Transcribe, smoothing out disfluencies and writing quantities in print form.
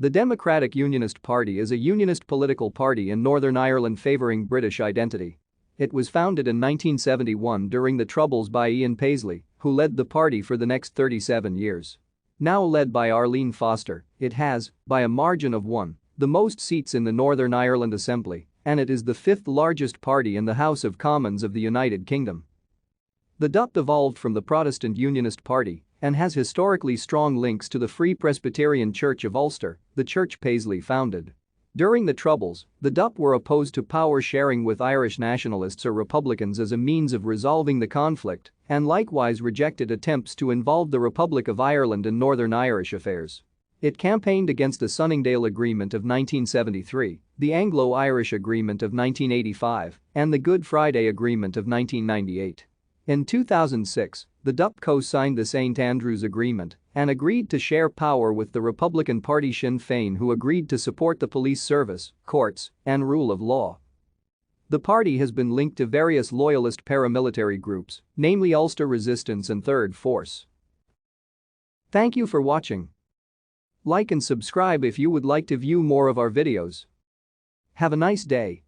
The Democratic Unionist Party is a unionist political party in Northern Ireland favouring British identity. It was founded in 1971 during the Troubles by Ian Paisley, who led the party for the next 37 years. Now led by Arlene Foster, it has, by a margin of one, the most seats in the Northern Ireland Assembly, and it is the fifth largest party in the House of Commons of the United Kingdom. The DUP evolved from the Protestant Unionist Party and has historically strong links to the Free Presbyterian Church of Ulster, the church Paisley founded. During the Troubles, the DUP were opposed to power sharing with Irish nationalists or Republicans as a means of resolving the conflict and likewise rejected attempts to involve the Republic of Ireland in Northern Irish affairs. It campaigned against the Sunningdale Agreement of 1973, the Anglo-Irish Agreement of 1985, and the Good Friday Agreement of 1998. In 2006, the DUP co-signed the St. Andrews Agreement and agreed to share power with the Republican Party Sinn Féin, who agreed to support the police service, courts, and rule of law. The party has been linked to various loyalist paramilitary groups, namely Ulster Resistance and Third Force. Thank you for watching. Like and subscribe if you would like to view more of our videos. Have a nice day.